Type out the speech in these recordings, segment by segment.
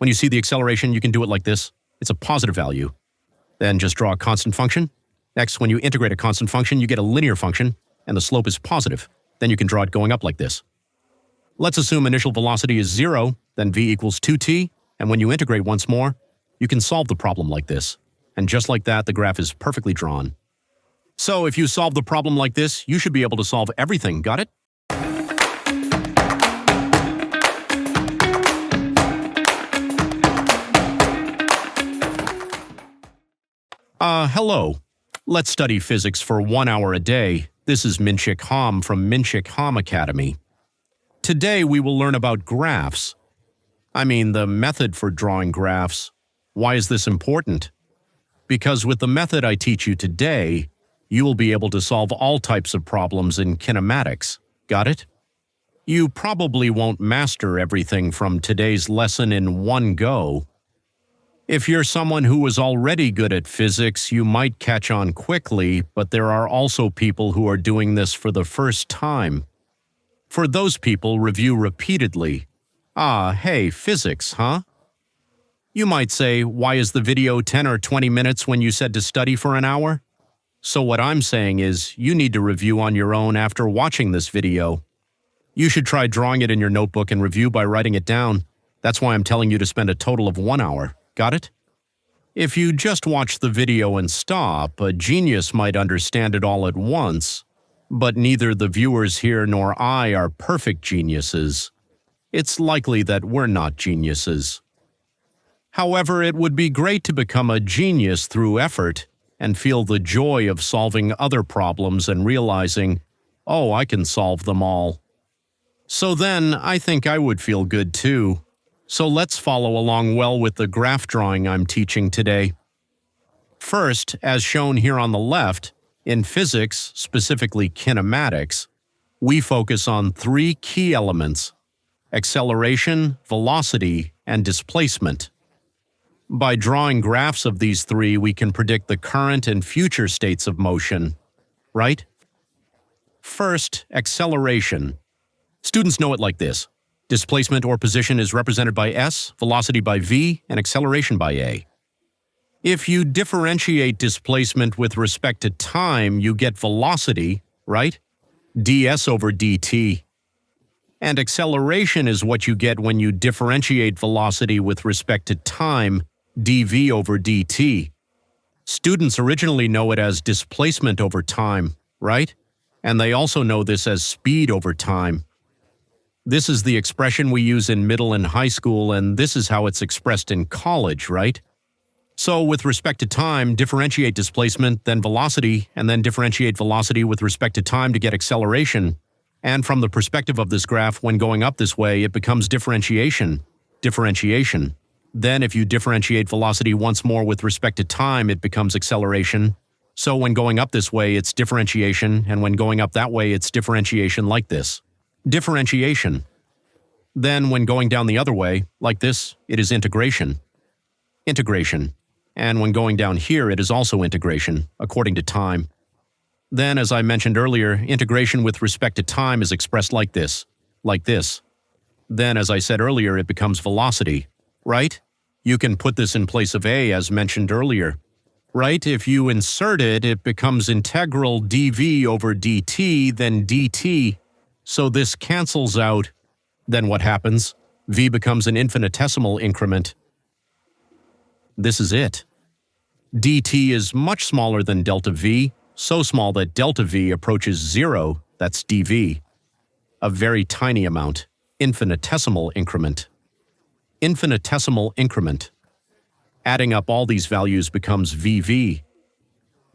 When you see the acceleration, you can do it like this. It's a positive value. Then just draw a constant function. Next, when you integrate a constant function, you get a linear function, and the slope is positive. Then you can draw it going up like this. Let's assume initial velocity is 0, then v equals 2t, and when you integrate once more, you can solve the problem like this. And just like that, the graph is perfectly drawn. So if you solve the problem like this, you should be able to solve everything, got it? Hello. Let's study physics for 1 hour a day. This is Minshik Ham from Minshik Ham Academy. Today we will learn about graphs. I mean, the method for drawing graphs. Why is this important? Because with the method I teach you today, you will be able to solve all types of problems in kinematics. Got it? You probably won't master everything from today's lesson in one go. If you're someone who is already good at physics, you might catch on quickly, but there are also people who are doing this for the first time. For those people, review repeatedly. Hey, physics, huh? You might say, why is the video 10 or 20 minutes when you said to study for an hour? So what I'm saying is, you need to review on your own after watching this video. You should try drawing it in your notebook and review by writing it down. That's why I'm telling you to spend a total of 1 hour. Got it? If you just watch the video and stop, a genius might understand it all at once, but neither the viewers here nor I are perfect geniuses. It's likely that we're not geniuses. However, it would be great to become a genius through effort and feel the joy of solving other problems and realizing, oh, I can solve them all. So then, I think I would feel good too. So let's follow along well with the graph drawing I'm teaching today. First, as shown here on the left, in physics, specifically kinematics, we focus on 3 key elements: acceleration, velocity, and displacement. By drawing graphs of these 3, we can predict the current and future states of motion, right? First, acceleration. Students know it like this. Displacement or position is represented by s, velocity by v, and acceleration by a. If you differentiate displacement with respect to time, you get velocity, right? ds over dt. And acceleration is what you get when you differentiate velocity with respect to time, dv over dt. Students originally know it as displacement over time, right? And they also know this as speed over time. This is the expression we use in middle and high school, and this is how it's expressed in college, right? So with respect to time, differentiate displacement, then velocity, and then differentiate velocity with respect to time to get acceleration. And from the perspective of this graph, when going up this way, it becomes differentiation. Differentiation. Then if you differentiate velocity once more with respect to time, it becomes acceleration. So when going up this way, it's differentiation, and when going up that way, it's differentiation like this. Differentiation. Then when going down the other way, like this, it is integration. Integration. And when going down here, it is also integration, according to time. Then, as I mentioned earlier, integration with respect to time is expressed like this. Like this. Then, as I said earlier, it becomes velocity, right? You can put this in place of a, as mentioned earlier. Right? If you insert it, it becomes integral dv over dt, then dt. So this cancels out. Then what happens? V becomes an infinitesimal increment. This is it. dt is much smaller than delta v, so small that delta v approaches 0, that's dv. A very tiny amount. Infinitesimal increment. Infinitesimal increment. Adding up all these values becomes vv.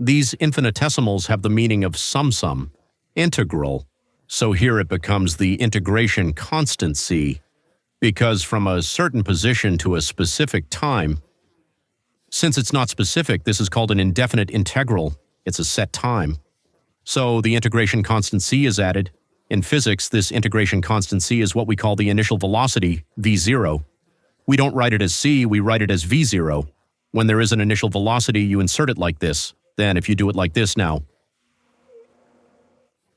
These infinitesimals have the meaning of sum, integral. So here it becomes the integration constant c, because from a certain position to a specific time. Since it's not specific, this is called an indefinite integral. It's a set time. So the integration constant c is added. In physics, this integration constant c is what we call the initial velocity, v0. We don't write it as c, we write it as v0. When there is an initial velocity, you insert it like this. Then if you do it like this now,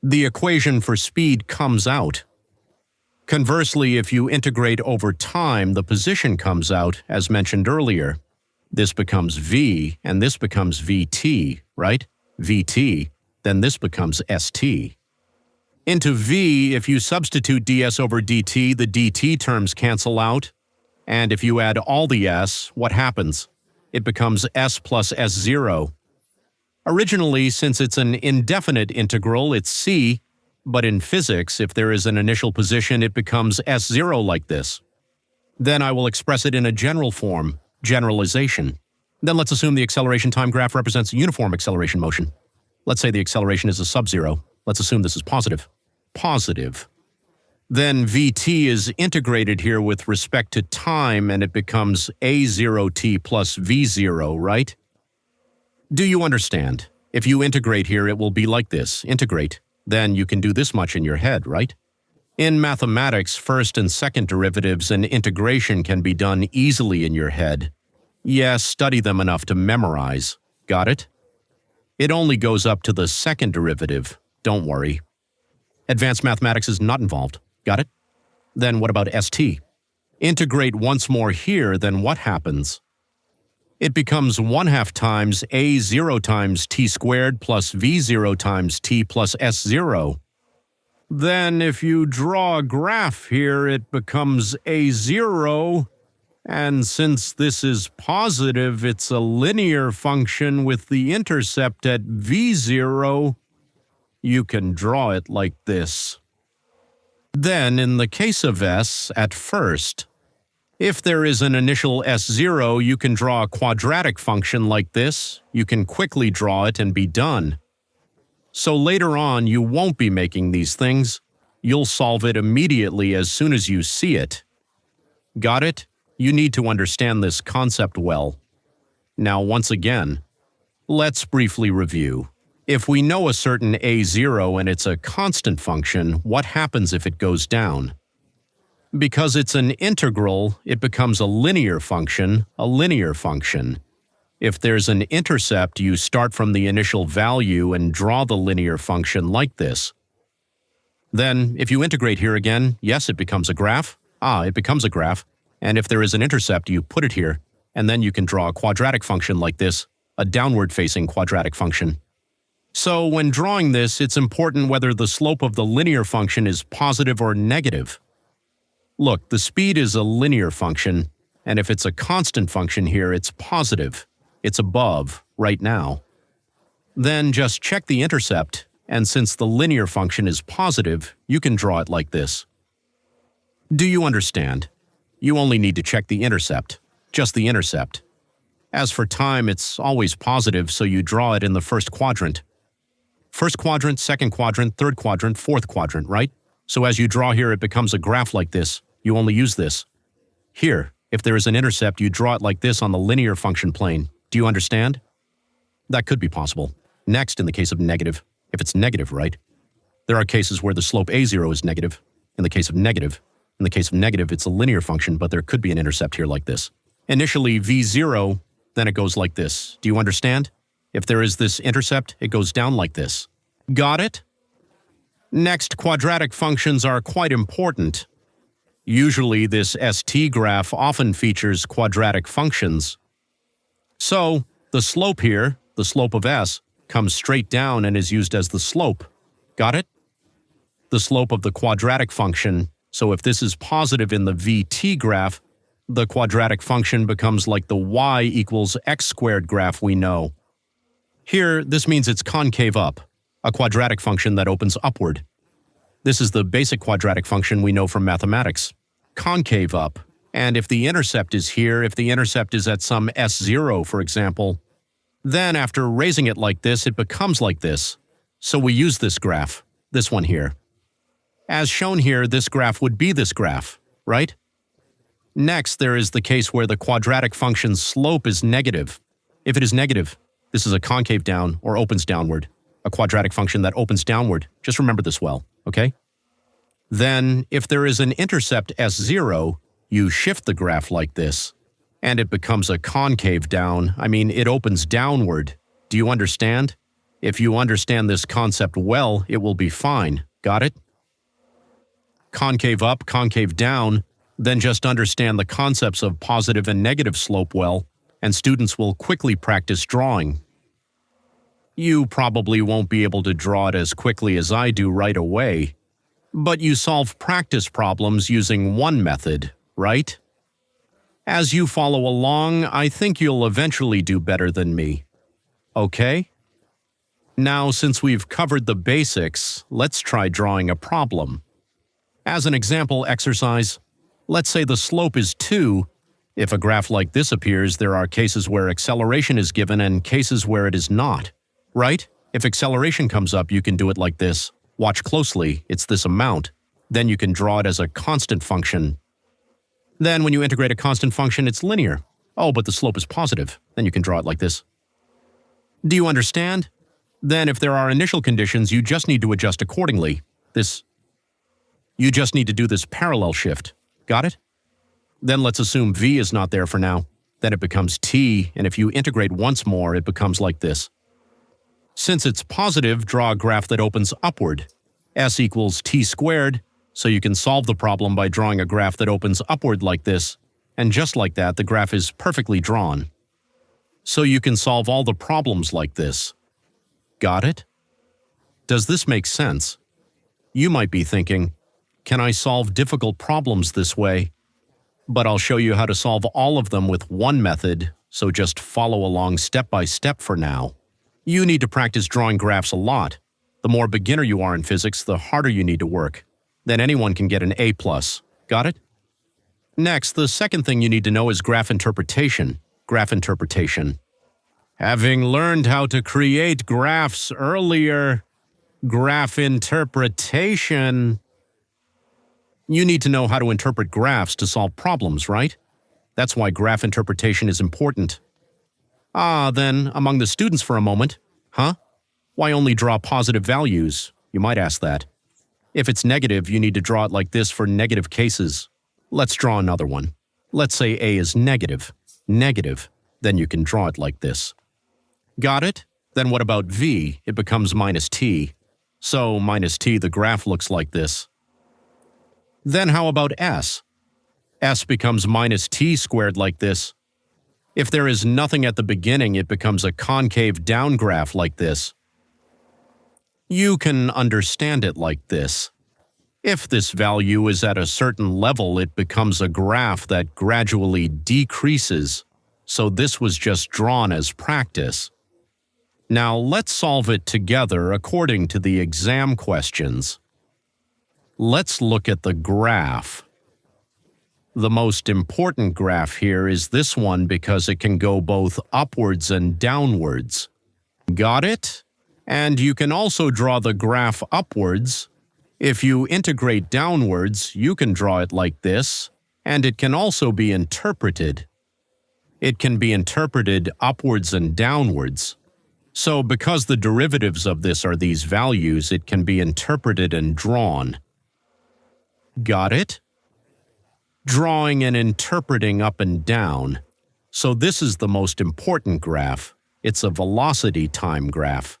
the equation for speed comes out. Conversely, if you integrate over time, the position comes out, as mentioned earlier. This becomes v, and this becomes vt, right? vt, then this becomes st. Into v, if you substitute ds over dt, the dt terms cancel out. And if you add all the s, what happens? It becomes s plus s0. Originally, since it's an indefinite integral, it's c, but in physics, if there is an initial position, it becomes s0 like this. Then I will express it in a general form, generalization. Then let's assume the acceleration time graph represents a uniform acceleration motion. Let's say the acceleration is a sub-zero. Let's assume this is positive. Positive. Then vt is integrated here with respect to time, and it becomes a0t plus v0, right? Do you understand? If you integrate here, it will be like this. Integrate. Then you can do this much in your head, right? In mathematics, first and second derivatives and integration can be done easily in your head. Yes, study them enough to memorize. Got it? It only goes up to the second derivative. Don't worry. Advanced mathematics is not involved. Got it? Then what about st? Integrate once more here, then what happens? It becomes 1/2 times a0 times t squared plus v0 times t plus s0. Then if you draw a graph here, it becomes a0, and since this is positive, it's a linear function with the intercept at v0. You can draw it like this. Then, in the case of s, at first, if there is an initial s0, you can draw a quadratic function like this. You can quickly draw it and be done. So later on, you won't be making these things. You'll solve it immediately as soon as you see it. Got it? You need to understand this concept well. Now, once again, let's briefly review. If we know a certain a0 and it's a constant function, what happens if it goes down? Because it's an integral, it becomes a linear function, If there's an intercept, you start from the initial value and draw the linear function like this. Then, if you integrate here again, yes, it becomes a graph. It becomes a graph. And if there is an intercept, you put it here, and then you can draw a quadratic function like this, a downward-facing quadratic function. So when drawing this, it's important whether the slope of the linear function is positive or negative. Look, the speed is a linear function, and if it's a constant function here, it's positive. It's above, right now. Then just check the intercept, and since the linear function is positive, you can draw it like this. Do you understand? You only need to check the intercept, just the intercept. As for time, it's always positive, so you draw it in the first quadrant. First quadrant, second quadrant, third quadrant, fourth quadrant, right? So as you draw here, it becomes a graph like this. You only use this. Here, if there is an intercept, you draw it like this on the linear function plane. Do you understand? That could be possible. Next, in the case of negative, if it's negative, right? There are cases where the slope a0 is negative. In the case of negative, it's a linear function, but there could be an intercept here like this. Initially v0, then it goes like this. Do you understand? If there is this intercept, it goes down like this. Got it? Next, quadratic functions are quite important. Usually, this st graph often features quadratic functions. So, the slope here, the slope of s, comes straight down and is used as the slope. Got it? The slope of the quadratic function, so if this is positive in the vt graph, the quadratic function becomes like the y equals x squared graph we know. Here, this means it's concave up, a quadratic function that opens upward. This is the basic quadratic function we know from mathematics. Concave up. And if the intercept is here, if the intercept is at some s0, for example, then after raising it like this, it becomes like this. So we use this graph, this one here. As shown here, this graph would be this graph, right? Next, there is the case where the quadratic function's slope is negative. If it is negative, this is a concave down or opens downward, a quadratic function that opens downward. Just remember this well, okay? Then, if there is an intercept s0, you shift the graph like this, and it becomes a concave down. It opens downward. Do you understand? If you understand this concept well, it will be fine. Got it? concave up, concave down, then just understand the concepts of positive and negative slope well, and students will quickly practice drawing. You probably won't be able to draw it as quickly as I do right away, but you solve practice problems using one method, right? As you follow along, I think you'll eventually do better than me. Okay? Now, since we've covered the basics, let's try drawing a problem. As an example exercise, let's say the slope is 2. If a graph like this appears, there are cases where acceleration is given and cases where it is not. Right? If acceleration comes up, you can do it like this. Watch closely, it's this amount. Then you can draw it as a constant function. Then when you integrate a constant function, it's linear. Oh, but the slope is positive. Then you can draw it like this. Do you understand? Then if there are initial conditions, you just need to adjust accordingly. You just need to do this parallel shift. Got it? Then let's assume v is not there for now. Then it becomes t, and if you integrate once more, it becomes like this. Since it's positive, draw a graph that opens upward. S equals t squared, so you can solve the problem by drawing a graph that opens upward like this, and just like that, the graph is perfectly drawn. So you can solve all the problems like this. Got it? Does this make sense? You might be thinking, can I solve difficult problems this way? But I'll show you how to solve all of them with one method, so just follow along step by step for now. You need to practice drawing graphs a lot. The more beginner you are in physics, the harder you need to work. Then anyone can get an A+. Got it? Next, the second thing you need to know is graph interpretation. Graph interpretation. Having learned how to create graphs earlier, graph interpretation. You need to know how to interpret graphs to solve problems, right? That's why graph interpretation is important. Then, among the students for a moment. Huh? Why only draw positive values? You might ask that. If it's negative, you need to draw it like this for negative cases. Let's draw another one. Let's say A is negative. Negative. Then you can draw it like this. Got it? Then what about V? It becomes minus t. So, minus t, the graph looks like this. Then how about S? S becomes minus t squared like this. If there is nothing at the beginning, it becomes a concave down graph like this. You can understand it like this. If this value is at a certain level, it becomes a graph that gradually decreases. So this was just drawn as practice. Now let's solve it together according to the exam questions. Let's look at the graph. The most important graph here is this one because it can go both upwards and downwards. Got it? And you can also draw the graph upwards. If you integrate downwards, you can draw it like this, and it can also be interpreted. It can be interpreted upwards and downwards. So because the derivatives of this are these values, it can be interpreted and drawn. Got it? Drawing and interpreting up and down. So this is the most important graph. It's a velocity time graph.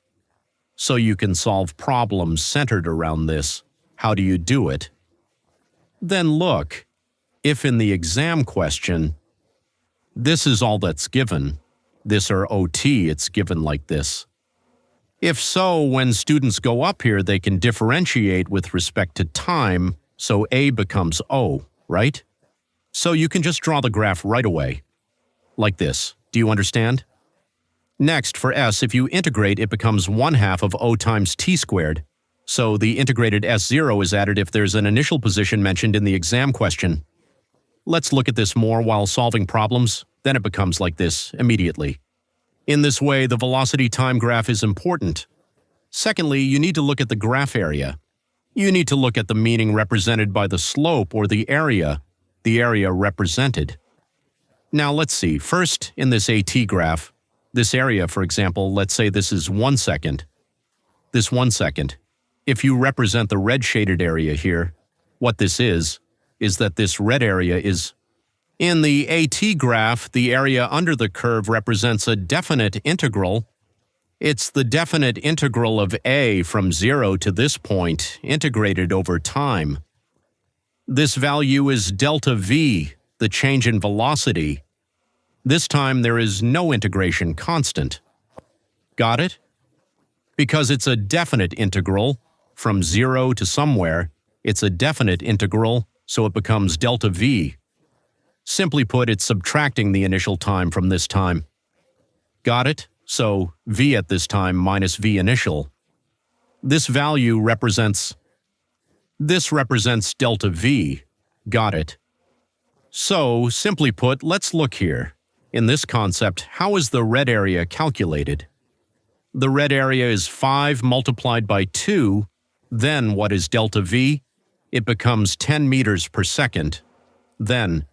So you can solve problems centered around this. How do you do it? Then look, if in the exam question, this is all that's given, this or OT, it's given like this. If so, when students go up here, they can differentiate with respect to time, so A becomes O, right? So you can just draw the graph right away. Like this. Do you understand? Next, for S, if you integrate, it becomes 1/2 of O times t squared. So the integrated S0 is added if there's an initial position mentioned in the exam question. Let's look at this more while solving problems, then it becomes like this immediately. In this way, the velocity time graph is important. Secondly, you need to look at the graph area. You need to look at the meaning represented by the slope or the area represented. Now let's see, first in this AT graph, this area, for example, let's say this is 1 second. This 1 second. If you represent the red shaded area here, what this is that this red area is. In the AT graph, the area under the curve represents a definite integral. It's the definite integral of A from 0 to this point, integrated over time. This value is delta v, the change in velocity. This time there is no integration constant. Got it? Because it's a definite integral, from 0 to somewhere, it's a definite integral, so it becomes delta v. Simply put, it's subtracting the initial time from this time. Got it? So v at this time minus v initial. This value represents delta v. Got it? So, simply put, let's look here. In this concept, how is the red area calculated? The red area is 5 multiplied by 2. Then what is delta v? It becomes 10 meters per second. Then,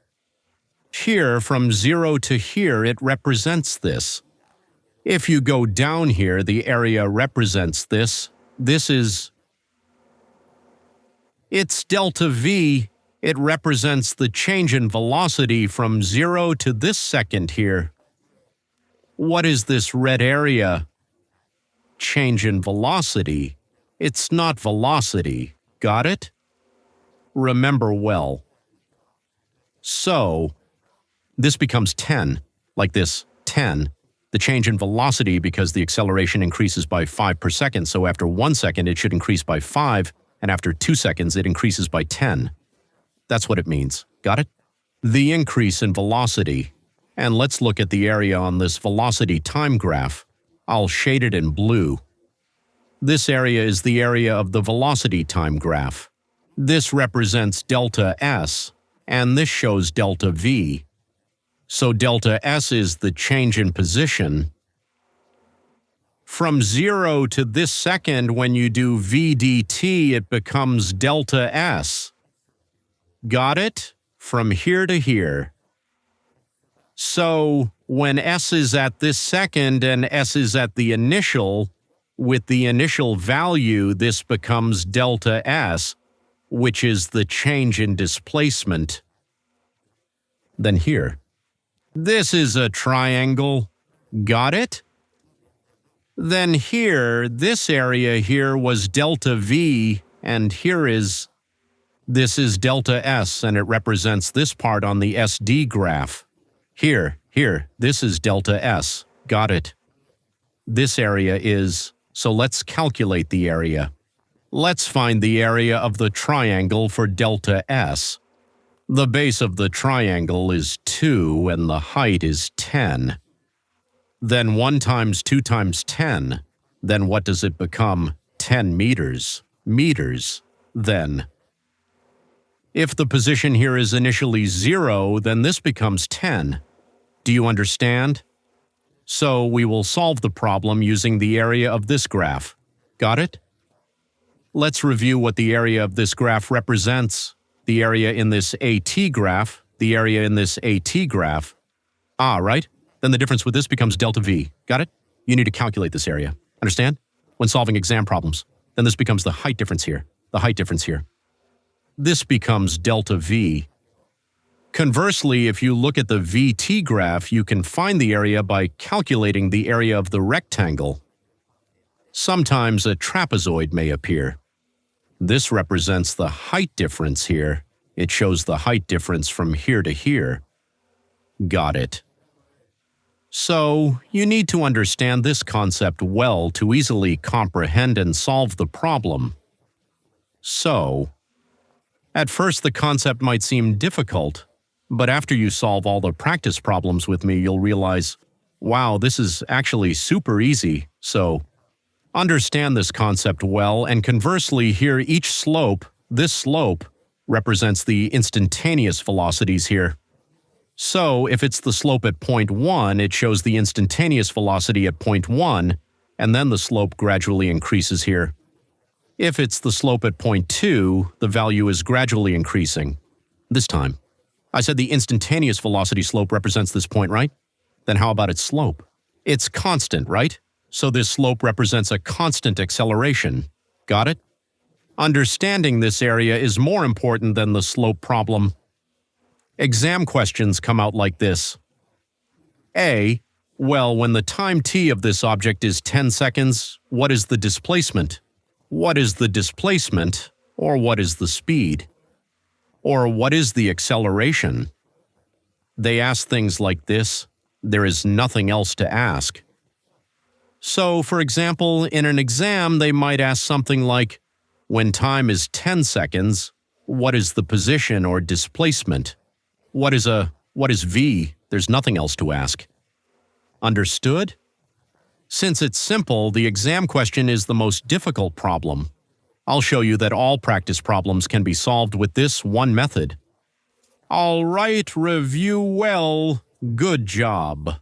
here, from 0 to here, it represents this. If you go down here, the area represents this. It's delta v. It represents the change in velocity from 0 to this second here. What is this red area? Change in velocity. It's not velocity. Got it? Remember well. So, this becomes 10, like this, 10. The change in velocity because the acceleration increases by 5 per second, so after 1 second it should increase by 5, and after 2 seconds it increases by 10. That's what it means. Got it? The increase in velocity. And let's look at the area on this velocity time graph. I'll shade it in blue. This area is the area of the velocity time graph. This represents delta s, and this shows delta v. So delta s is the change in position. From 0 to this second, when you do v dt, it becomes delta s. Got it? From here to here. So, when s is at this second and s is at the initial, with the initial value, this becomes delta s, which is the change in displacement. Then here. This is a triangle. Got it? Then here, this area here was delta v, and this is delta s, and it represents this part on the SD graph. Here, this is delta s. Got it? This area is, so let's calculate the area. Let's find the area of the triangle for delta s. The base of the triangle is 2 and the height is 10. Then 1 times 2 times 10. Then what does it become? 10 meters. Then. If the position here is initially 0, then this becomes 10. Do you understand? So we will solve the problem using the area of this graph. Got it? Let's review what the area of this graph represents. The area in this AT graph, the area in this AT graph. Right? Then the difference with this becomes delta V. Got it? You need to calculate this area. Understand? When solving exam problems. Then this becomes the height difference here. The height difference here. This becomes delta V. Conversely, if you look at the VT graph, you can find the area by calculating the area of the rectangle. Sometimes a trapezoid may appear. This represents the height difference here. It shows the height difference from here to here. Got it. So, you need to understand this concept well to easily comprehend and solve the problem. So, at first the concept might seem difficult, but after you solve all the practice problems with me, you'll realize, wow, this is actually super easy. So, understand this concept well, and conversely, here each slope, this slope, represents the instantaneous velocities here. So, if it's the slope at point 1, it shows the instantaneous velocity at point 1, and then the slope gradually increases here. If it's the slope at point 2, the value is gradually increasing. This time, I said the instantaneous velocity slope represents this point, right? Then how about its slope? It's constant, right? So this slope represents a constant acceleration. Got it? Understanding this area is more important than the slope problem. Exam questions come out like this. A. Well, when the time t of this object is 10 seconds, what is the displacement? What is the displacement, or what is the speed? Or what is the acceleration? They ask things like this. There is nothing else to ask. So, for example, in an exam, they might ask something like, when time is 10 seconds, what is the position or displacement? What is v? There's nothing else to ask. Understood? Since it's simple, the exam question is the most difficult problem. I'll show you that all practice problems can be solved with this one method. All right, review well. Good job.